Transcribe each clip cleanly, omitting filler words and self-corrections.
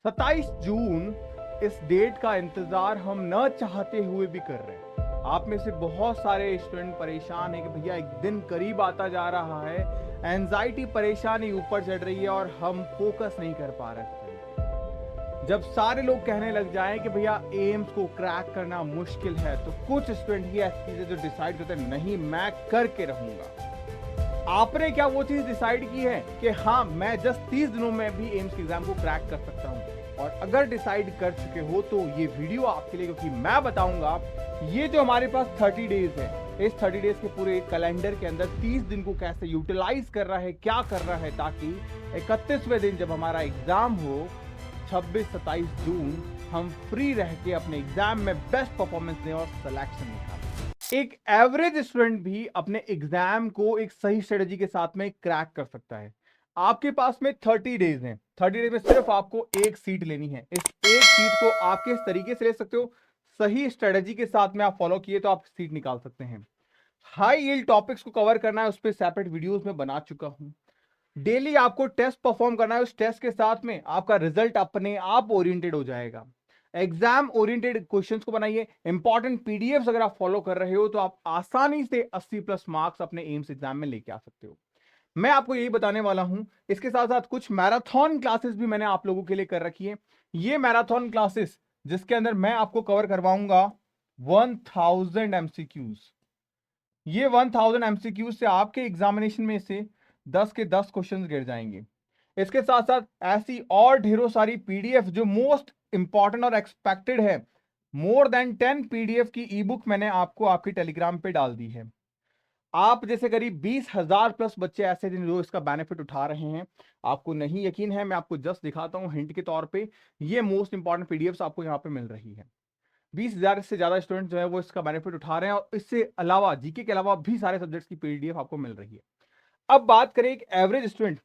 27 जून इस डेट का इंतजार हम न चाहते हुए भी कर रहे हैं। आप में से बहुत सारे स्टूडेंट परेशान हैं कि भैया एक दिन करीब आता जा रहा है, एंजाइटी परेशानी ऊपर चढ़ रही है और हम फोकस नहीं कर पा रहे हैं। जब सारे लोग कहने लग जाएं कि भैया एम्स को क्रैक करना मुश्किल है, तो कुछ स्टूडेंट ही ऐसी चीजें जो डिसाइड करते हैं नहीं मैं करके रहूंगा। आपने क्या वो चीज डिसाइड की है कि हाँ मैं जस्ट 30 दिनों में भी एम्स के एग्जाम को क्रैक कर सकता हूँ? और अगर डिसाइड कर चुके हो तो ये वीडियो आपके लिए, क्योंकि मैं बताऊंगा ये जो हमारे पास 30 डेज है, इस 30 डेज के पूरे कैलेंडर के अंदर 30 दिन को कैसे यूटिलाइज कर रहा है, क्या कर रहा है, ताकि 31वें दिन जब हमारा एग्जाम हो 26-27 जून हम फ्री रह के अपने एग्जाम में बेस्ट परफॉर्मेंस दें और सिलेक्शन निकालें। एक एवरेज स्टूडेंट भी अपने एग्जाम को एक सही स्ट्रेटजी के साथ में क्रैक कर सकता है। आपके पास में 30 डेज हैं। 30 डेज में सिर्फ आपको एक सीट लेनी है। इस एक सीट को आप किस तरीके से ले सकते हो, सही स्ट्रेटजी के साथ में आप फॉलो किए तो आप सीट निकाल सकते हैं। हाई यील्ड टॉपिक्स को कवर करना है, उस पर सेपरेट वीडियोस में बना चुका हूं। डेली आपको टेस्ट परफॉर्म करना है, उस टेस्ट के साथ में आपका रिजल्ट अपने आप ओरिएंटेड हो जाएगा। एग्जाम ओरिएंटेड क्वेश्चंस को बनाइए। इंपॉर्टेंट पीडीएफ्स अगर आप फॉलो कर रहे हो तो आप आसानी से 80+ मार्क्स अपने एम्स एग्जाम में लेके आ सकते हो। मैं आपको यही बताने वाला हूं। इसके साथ साथ कुछ मैराथन क्लासेस भी मैंने आप लोगों के लिए कर रखी है। ये मैराथन क्लासेस जिसके अंदर मैं आपको कवर करवाऊंगा 1000 एमसीक्यूज। ये 1000 एमसीक्यूज से आपके एग्जामिनेशन में से 10 के 10 क्वेश्चंस गिर जाएंगे। इसके साथ साथ ऐसी और ढेरों सारी पीडीएफ जो मोस्ट इंपॉर्टेंट और एक्सपेक्टेड है, मोर देन 10 पीडीएफ की ई बुक मैंने आपको आपकी टेलीग्राम पे डाल दी है। आप जैसे करीब 20,000 प्लस बच्चे ऐसे हैं जो इसका बेनिफिट उठा रहे हैं। आपको नहीं यकीन है, मैं आपको जस्ट दिखाता हूं हिंट के तौर पे। ये मोस्ट इंपॉर्टेंट पीडीएफ आपको यहाँ पे मिल रही है। 20,000 से ज्यादा स्टूडेंट जो है वो इसका बेनिफिट उठा रहे हैं और इससे अलावा जीके के अलावा भी सारे सब्जेक्ट्स की पीडीएफ आपको मिल रही है। अब बात करें एक एवरेज स्टूडेंट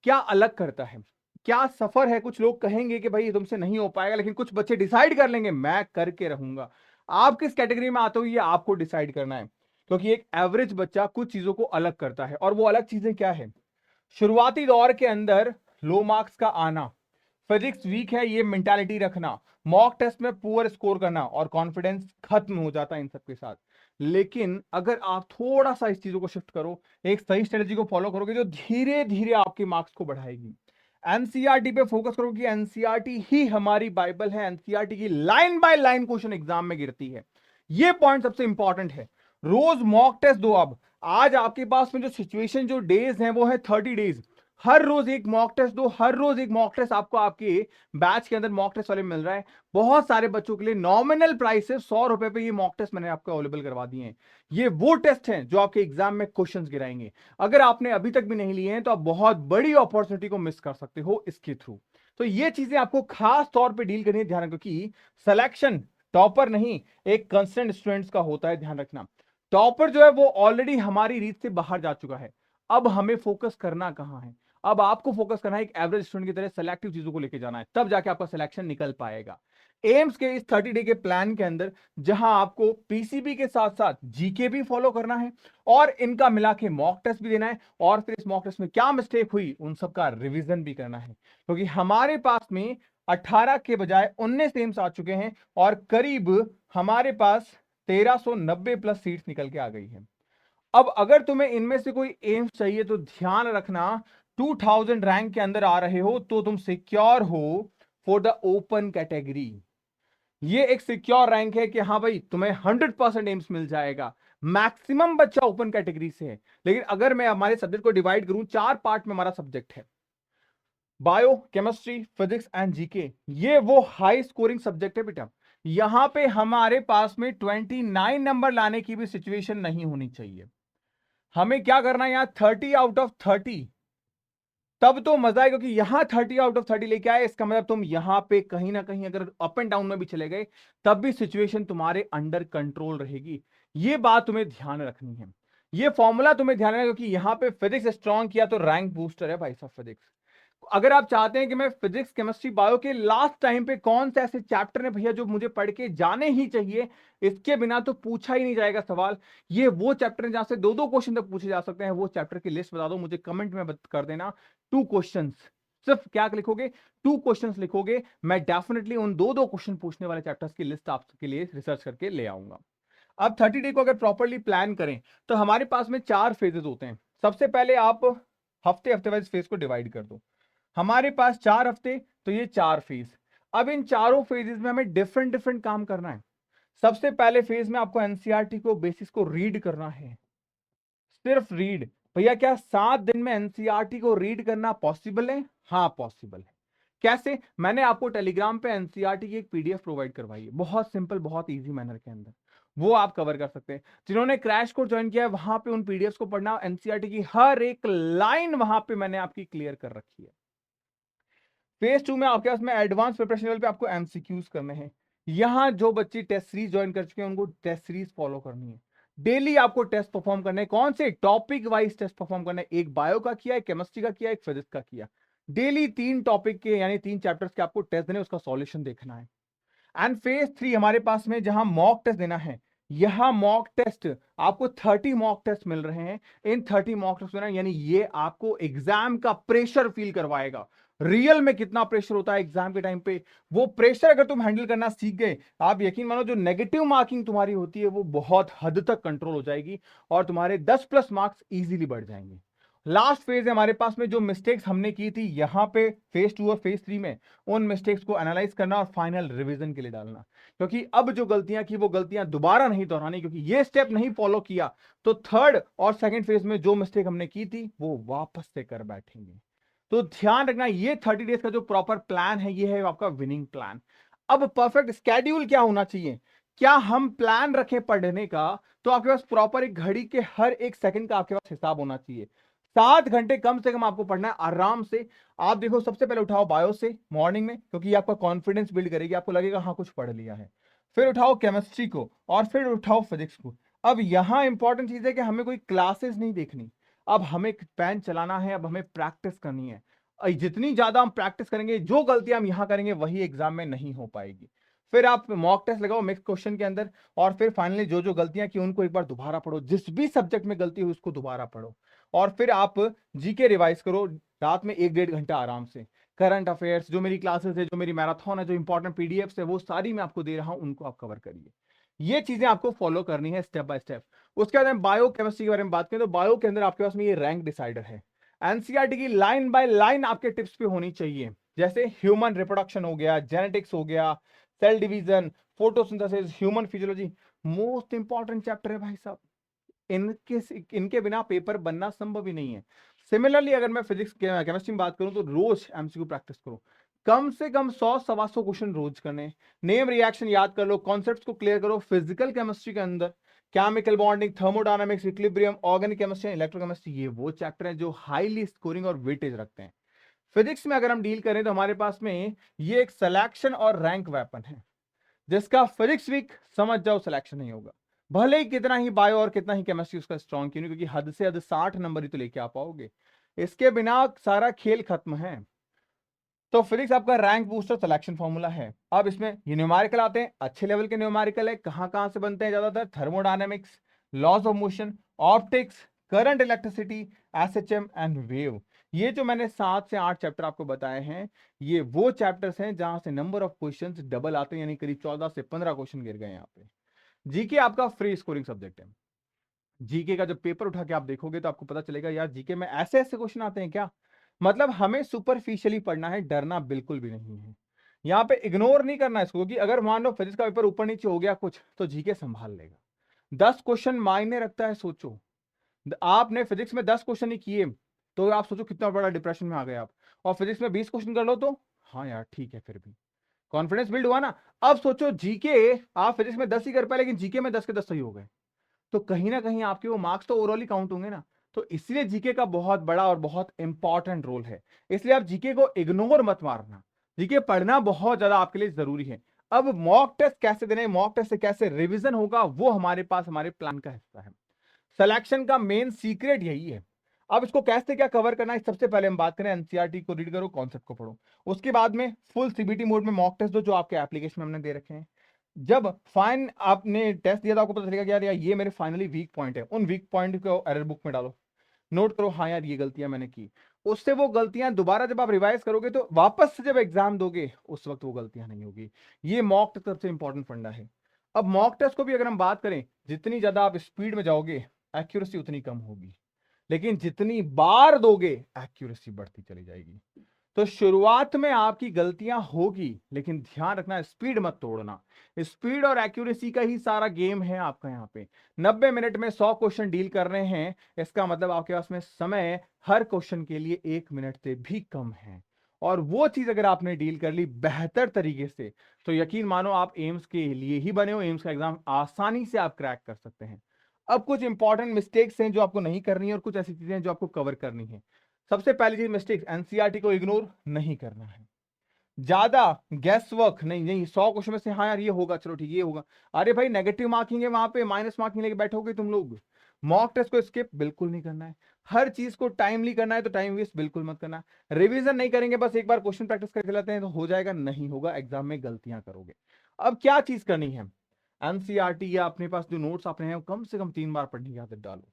क्या अलग करता है, क्या सफर है। कुछ लोग कहेंगे कि भाई ये तुमसे नहीं हो पाएगा, लेकिन कुछ बच्चे डिसाइड कर लेंगे मैं करके रहूंगा। आप किस कैटेगरी में आते हो ये आपको डिसाइड करना है, क्योंकि एक एवरेज बच्चा कुछ चीजों को अलग करता है। और वो अलग चीजें क्या है? शुरुआती दौर के अंदर लो मार्क्स का आना, फिजिक्स वीक है ये मेंटालिटी रखना, मॉक टेस्ट में पुअर स्कोर करना और कॉन्फिडेंस खत्म हो जाता है इन सबके साथ। लेकिन अगर आप थोड़ा सा इस चीजों को शिफ्ट करो, एक सही स्ट्रेटजी को फॉलो करोगे जो धीरे धीरे आपके मार्क्स को बढ़ाएगी। एनसीईआरटी पे फोकस करो कि एनसीईआरटी ही हमारी बाइबल है। एनसीईआरटी की line by line question exam में गिरती है। ये पॉइंट सबसे इंपॉर्टेंट है। रोज मॉक टेस्ट दो। अब आज आपके पास में जो सिचुएशन जो डेज हैं वो है 30 डेज। हर रोज एक मॉक टेस्ट दो, हर रोज एक मॉक टेस्ट आपको आपके बैच के अंदर मॉक टेस्ट वाले मिल रहा है। बहुत सारे बच्चों के लिए नॉमिनल प्राइस है 100 रुपए पे ये मॉक टेस्ट मैंने आपको अवेलेबल करवा दिए हैं। ये वो टेस्ट हैं जो आपके एग्जाम में क्वेश्चंस गिराएंगे। अगर आपने अभी तक भी नहीं लिए हैं तो आप बहुत बड़ी अपॉर्चुनिटी को मिस कर सकते हो इसके थ्रू। तो ये चीजें आपको खास तौर पे डील करनी है, ध्यान रखो कि सिलेक्शन टॉपर नहीं, एक कंस्टेंट स्टूडेंट्स का होता है, ध्यान रखना। टॉपर जो है वो ऑलरेडी हमारी रीत से बाहर जा चुका है। अब हमें फोकस करना कहां है? अब आपको फोकस करना है एक एवरेज स्टूडेंट की तरह सेलेक्टिव चीजों को लेके जाना है, तब जाके आपका सिलेक्शन निकल पाएगा। एम्स के इस 30 डे के प्लान के अंदर जहां आपको पीसीबी के साथ साथ जीके भी फॉलो करना है और इनका मिला के मॉक टेस्ट भी देना है, और फिर इस मॉक टेस्ट में क्या मिस्टेक हुई उन सब का रिवीजन भी करना है, क्योंकि हमारे पास में 18 के बजाय 19 एम्स आ चुके हैं और करीब हमारे पास 1390 प्लस सीट्स निकल के आ गई है। अब अगर तुम्हें इनमें से कोई एम्स चाहिए तो ध्यान रखना, 2000 रैंक के अंदर आ रहे हो तो तुम सिक्योर हो फॉर द ओपन कैटेगरी। ये एक सिक्योर रैंक है कि हाँ भाई तुम्हें 100% एम्स मिल जाएगा। मैक्सिमम बच्चा ओपन कैटेगरी से है। लेकिन अगर मैं हमारे सब्जेक्ट को डिवाइड करूं, 4 पार्ट में हमारा सब्जेक्ट है, bio, chemistry, physics and GK. ये वो हाई स्कोरिंग सब्जेक्ट है बेटा। यहां पे हमारे पास में 29 नंबर लाने की भी सिचुएशन नहीं होनी चाहिए। हमें क्या करना है, यहां 30 आउट ऑफ 30, तब तो मजा है, क्योंकि यहां 30 आउट ऑफ 30 लेके आए, इसका मतलब तुम यहां पे कहीं ना कहीं अगर अप एंड डाउन में भी चले गए तब भी सिचुएशन तुम्हारे अंडर कंट्रोल रहेगी। ये बात तुम्हें ध्यान रखनी है। ये फॉर्मूला तुम्हें ध्यान रखना है, क्योंकि यहां पे फिजिक्स स्ट्रॉन्ग किया तो रैंक बूस्टर है भाई साहब फिजिक्स। अगर आप चाहते हैं कि मैं फिजिक्स, केमिस्ट्री, बायो के लास्ट टाइम पे कौन से ऐसे चैप्टर है भैया जो मुझे पढ़ के जाने ही चाहिए, इसके बिना तो पूछा ही नहीं जाएगा सवाल। ये वो चैप्टर है जहां से दो दो क्वेश्चन तक पूछे जा सकते हैं। वो चैप्टर की लिस्ट बता दो मुझे, कमेंट में कर देना। 2 क्वेश्चंस सिर्फ क्या लिखोगे, 2 क्वेश्चंस लिखोगे। मैं डेफिनेटली उन 2 क्वेश्चन पूछने वाले चैप्टर्स की लिस्ट आपके लिए रिसर्च करके ले आऊंगा। अब 30 डे को अगर प्रॉपरली प्लान करें तो हमारे पास में 4 फेजेस होते हैं। सबसे पहले आप हफ्ते हफ्ते वाइज फेज को डिवाइड कर दो। हमारे पास 4 हफ्ते, तो ये 4 फेज। अब इन चारों फेजेस में हमें डिफरेंट डिफरेंट काम करना है। सबसे पहले फेज में आपको एनसीईआरटी को बेसिस को रीड करना है, सिर्फ रीड। भैया क्या 7 दिन में एनसीईआरटी को रीड करना पॉसिबल है? हाँ पॉसिबल है। कैसे? मैंने आपको टेलीग्राम पे एनसीईआरटी की एक पीडीएफ प्रोवाइड करवाई है, बहुत सिंपल, बहुत इजी मैनर के अंदर। वो आप कवर कर सकते हैं। जिन्होंने क्रैश कोर्स ज्वाइन किया है वहां पे उन पीडीएफ को पढ़ना, एनसीईआरटी की हर एक लाइन वहां पे मैंने आपकी क्लियर कर रखी है। फेज 2 में आपके पास में एडवांस प्रिपरेशन लेवल पे आपको एमसीक्यूज करने हैं। यहां जो बच्चे टेस्ट सीरीज ज्वाइन कर चुके हैं उनको टेस्ट सीरीज फॉलो करनी है। डेली आपको टेस्ट परफॉर्म करने हैं। कौन से? टॉपिक वाइज टेस्ट परफॉर्म करने हैं। एक बायो का किया, एक केमिस्ट्री का किया, एक फिजिक्स का किया। डेली 3 टॉपिक के यानी 3 चैप्टर्स के आपको टेस्ट देने, उसका सॉल्यूशन देखना है। एंड फेज 3 हमारे पास में जहां मॉक टेस्ट देना है, यहां मॉक टेस्ट आपको 30 मॉक टेस्ट मिल रहे हैं। इन 30 मॉक टेस्ट देना यानी ये आपको एग्जाम का प्रेशर फील करवाएगा। रियल में कितना प्रेशर होता है एग्जाम के टाइम पे, वो प्रेशर अगर तुम हैंडल करना सीख गए, आप यकीन मानो जो नेगेटिव मार्किंग तुम्हारी होती है वो बहुत हद तक कंट्रोल हो जाएगी और तुम्हारे 10+ मार्क्स इजीली बढ़ जाएंगे। लास्ट फेज है हमारे पास में, जो मिस्टेक्स हमने की थी यहां पे फेज 2 और फेज 3 में, उन मिस्टेक्स को एनालाइज करना और फाइनल रिवीजन के लिए डालना। क्योंकि अब जो गलतियां की वो गलतियां दोबारा नहीं दोहरानी, क्योंकि ये स्टेप नहीं फॉलो किया तो थर्ड और सेकंड फेज में जो मिस्टेक हमने की थी वो वापस से कर बैठेंगे। तो ध्यान रखना, ये 30 डेज का जो प्रॉपर प्लान है ये है आपका विनिंग प्लान। अब परफेक्ट स्केड्यूल क्या होना चाहिए? क्या हम प्लान रखें पढ़ने का, तो आपके पास प्रॉपर एक घड़ी के हर एक सेकंड का आपके पास हिसाब होना चाहिए। 7 घंटे कम से कम आपको पढ़ना है आराम से। आप देखो, सबसे पहले उठाओ बायो से मॉर्निंग में, क्योंकि ये आपका कॉन्फिडेंस बिल्ड करेगी, आपको लगेगा हाँ कुछ पढ़ लिया है। फिर उठाओ केमिस्ट्री को और फिर उठाओ फिजिक्स को। अब यहां इंपॉर्टेंट चीज है कि हमें कोई क्लासेस नहीं देखनी, अब हमें पेन चलाना है, अब हमें प्रैक्टिस करनी है। जितनी ज्यादा हम प्रैक्टिस करेंगे, जो गलतियां हम यहां करेंगे वही एग्जाम में नहीं हो पाएगी। फिर आप मॉक टेस्ट लगाओ मिक्स क्वेश्चन के अंदर, और फिर फाइनली जो जो गलतियां की उनको एक बार दोबारा पढ़ो, जिस भी सब्जेक्ट में गलती हुई उसको दोबारा पढ़ो। और फिर आप जीके रिवाइज करो रात में 1-1.5 घंटा आराम से। करंट अफेयर्स, जो मेरी क्लासेस है, जो मेरी मैराथन है, जो इंपॉर्टेंट पीडीएफ है, वो सारी मैं आपको दे रहा हूं, उनको आप कवर करिए। ये चीजें आपको फॉलो करनी है स्टेप बाय स्टेप। उसके बाद हम बायो केमिस्ट्री के बारे में बात करें तो बायो के अंदर आपके पास में ये रैंक डिसाइडर है। एनसीईआरटी की लाइन बाय लाइन आपके टिप्स पे होनी चाहिए। जैसे ह्यूमन रिप्रोडक्शन हो गया, जेनेटिक्स हो गया, cell division, photosynthesis, human physiology, most important chapter है भाई साहब। इनके इनके बिना पेपर बनना संभव ही नहीं है। सिमिलरली अगर मैं फिजिक्स केमिस्ट्री में बात करूं तो रोज एमसीक्यू प्रैक्टिस करो, कम से कम 100-125 क्वेश्चन रोज करने। नेम रिएक्शन याद कर लो, कॉन्सेप्ट्स को क्लियर करो। फिजिकल केमिस्ट्री के अंदर chemical bonding, thermodynamics, equilibrium, organic chemistry, electrochemistry, ये वो चैप्टर हैं जो हाईली स्कोरिंग और वेटेज रखते हैं। फिजिक्स में अगर हम डील करें तो हमारे पास में ये एक सिलेक्शन और रैंक वेपन है, जिसका फिजिक्स वीक समझ जाओ सिलेक्शन नहीं होगा। भले ही कितना ही बायो और कितना ही केमिस्ट्री उसका स्ट्रॉन्ग क्यों नहीं, क्योंकि हद से हद 60 नंबर ही तो लेके आ पाओगे, इसके बिना सारा खेल खत्म है। तो फिजिक्स आपका रैंक बूस्टर सिलेक्शन फॉर्मूला है। अब इसमें ये न्यूमेरिकल आते हैं, अच्छे लेवल के न्यूमेरिकल है। कहां कहां से बनते हैं ज्यादातर? Thermodynamics, laws of motion, optics, current electricity, SHM and wave. ये जो मैंने 7 से 8 चैप्टर आपको बताए हैं, ये वो चैप्टर्स हैं जहां से नंबर ऑफ क्वेश्चंस डबल आते हैं, यानी करीब 14 से 15 क्वेश्चन गिर गए यहाँ पे। जीके आपका फ्री स्कोरिंग सब्जेक्ट है। जीके का जब पेपर उठा के आप देखोगे तो आपको पता चलेगा यार जीके में ऐसे ऐसे क्वेश्चन आते हैं क्या। मतलब हमें सुपरफिशियली पढ़ना है, डरना बिल्कुल भी नहीं है। यहाँ पे इग्नोर नहीं करना है इसको, क्योंकि अगर मान लो फिजिक्स का पेपर ऊपर नीचे हो गया कुछ तो जीके संभाल लेगा। 10 क्वेश्चन मायने रखता है, सोचो। आपने फिजिक्स में 10 क्वेश्चन ही किए तो आप सोचो कितना बड़ा डिप्रेशन में आ गए आप। और फिजिक्स में 20 क्वेश्चन कर लो तो हाँ यार ठीक है, फिर भी कॉन्फिडेंस बिल्ड हुआ ना। अब सोचो जीके, आप फिजिक्स में 10 ही कर पाए लेकिन जीके में 10 के 10 सही हो गए, तो कहीं ना कहीं आपके वो मार्क्स तो ओवरऑल ही काउंट होंगे ना। तो इसलिए जीके का बहुत बड़ा और बहुत इंपॉर्टेंट रोल है। इसलिए आप जीके को इग्नोर मत मारना, जीके पढ़ना बहुत ज्यादा आपके लिए जरूरी है। अब मॉक टेस्ट कैसे देने, मॉक टेस्ट से कैसे रिवीजन होगा, वो हमारे पास हमारे प्लान का हिस्सा है। सिलेक्शन का मेन सीक्रेट यही है। अब इसको कैसे क्या कवर करना है, सबसे पहले हम बात करें एनसीईआरटी को रीड करो, कॉन्सेप्ट को पढ़ो। उसके बाद में फुल सीबीटी मोड में मॉक टेस्ट दो, जो आपके एप्लीकेशन में हमने दे रखे हैं। जब फाइन आपने टेस्ट दिया था आपको पता चलेगा कि यार ये मेरे फाइनली वीक पॉइंट है, उन वीक पॉइंट को एरर बुक में डालो, नोट करो हाँ यार ये गलतियां मैंने की। उससे वो गलतियां दोबारा जब आप रिवाइज करोगे तो वापस से जब एग्जाम दोगे उस वक्त वो गलतियां नहीं होगी। ये मॉक टेस्ट सबसे इंपॉर्टेंट फंडा है। अब मॉक टेस्ट को भी अगर हम बात करें, जितनी ज्यादा आप स्पीड में जाओगे एक्यूरेसी उतनी कम होगी, लेकिन जितनी बार दोगे एक्यूरेसी बढ़ती चली जाएगी। तो शुरुआत में आपकी गलतियां होगी, लेकिन ध्यान रखना स्पीड मत तोड़ना। स्पीड और एक्यूरेसी का ही सारा गेम है आपका। यहाँ पे 90 मिनट में 100 क्वेश्चन डील कर रहे हैं, इसका मतलब आपके पास में समय हर क्वेश्चन के लिए 1 मिनट से भी कम है। और वो चीज अगर आपने डील कर ली बेहतर तरीके से, तो यकीन मानो आप एम्स के लिए ही बने हो। एम्स का एग्जाम आसानी से आप क्रैक कर सकते हैं। अब कुछ इंपॉर्टेंट मिस्टेक्स हैं जो आपको नहीं करनी है, और कुछ ऐसी चीजें हैं जो आपको कवर करनी है। सबसे पहली चीज मिस्टेक, एनसीईआरटी को इग्नोर नहीं करना है। ज्यादा गैस वर्क नहीं नहीं, 100 क्वेश्चन में से हाँ यार ये होगा, चलो ठीक ये होगा, अरे भाई नेगेटिव मार्किंग है, वहां पे माइनस मार्किंग लेके बैठोगे तुम लोग। मॉक टेस्ट को स्किप बिल्कुल नहीं करना है। हर चीज को टाइमली करना है, तो टाइम वेस्ट बिल्कुल मत करना। रिवीजन नहीं करेंगे, बस एक बार क्वेश्चन प्रैक्टिस करके लाते हैं तो हो जाएगा, नहीं होगा, एग्जाम में गलतियां करोगे। अब क्या चीज करनी है, एनसीईआरटी या अपने पास जो नोट्स आपने हैं कम से कम 3 बार पढ़ने की आदत डालो।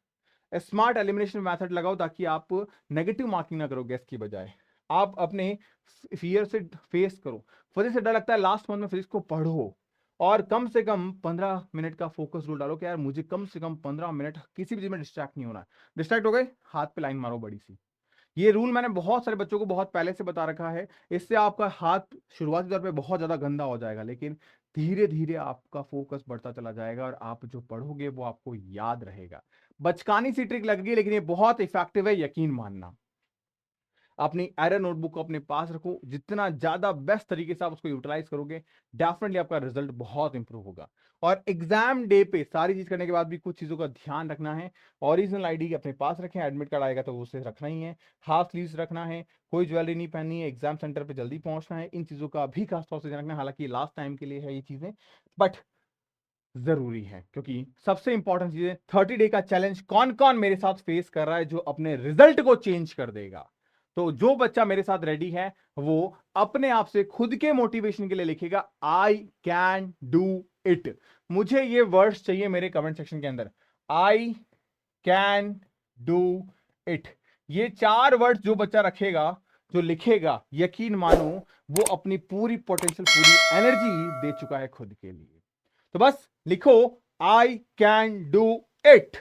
स्मार्ट एलिमिनेशन मेथड लगाओ ताकि आप नेगेटिव मार्किंग ना करो गेस की बजाय। आप अपने फियर से फेस करो। फिजिक्स से डर लगता है, लास्ट मंथ में फिजिक्स को पढ़ो, और कम से कम 15 मिनट का फोकस रूल डालो कि यार मुझे कम से कम 15 मिनट किसी भी चीज में डिस्ट्रैक्ट नहीं होना है। डिस्ट्रैक्ट हो गए, हाथ पे लाइन मारो बड़ी सी। ये रूल मैंने बहुत सारे बच्चों को बहुत पहले से बता रखा है। इससे आपका हाथ शुरुआती तौर पे बहुत ज्यादा गंदा हो जाएगा, लेकिन धीरे धीरे आपका फोकस बढ़ता चला जाएगा और आप जो पढ़ोगे वो आपको याद रहेगा। बचकानी सी ट्रिक लगेगी, लेकिन ये बहुत इफेक्टिव है, यकीन मानना। अपनी एरर नोटबुक को अपने पास रखो। जितना ज्यादा बेस्ट तरीके से आप उसको यूटिलाइज करोगे, डेफिनेटली आपका रिजल्ट बहुत इंप्रूव होगा। और एग्जाम डे पे सारी चीज करने के बाद भी कुछ चीजों का ध्यान रखना है। ओरिजिनल आईडी अपने पास रखें, एडमिट कार्ड आएगा तो उसे रखना ही है। हाफ स्लीव्स रखना है, कोई ज्वेलरी नहीं पहननी है, एग्जाम सेंटर पे जल्दी पहुंचना है। इन चीजों का भी खास तौर से ध्यान रखना है। हालांकि लास्ट टाइम के लिए है ये चीजें, बट जरूरी है, क्योंकि सबसे इंपॉर्टेंट चीज है 30 डे का चैलेंज कौन कौन मेरे साथ फेस कर रहा है जो अपने रिजल्ट को चेंज कर देगा। तो जो बच्चा मेरे साथ रेडी है वो अपने आप से खुद के मोटिवेशन के लिए लिखेगा आई कैन डू इट। मुझे ये वर्ड्स चाहिए मेरे कमेंट सेक्शन के अंदर, आई कैन डू इट। ये 4 वर्ड्स जो बच्चा रखेगा, जो लिखेगा, यकीन मानो वो अपनी पूरी पोटेंशियल, पूरी एनर्जी दे चुका है खुद के लिए। तो बस लिखो आई कैन डू इट।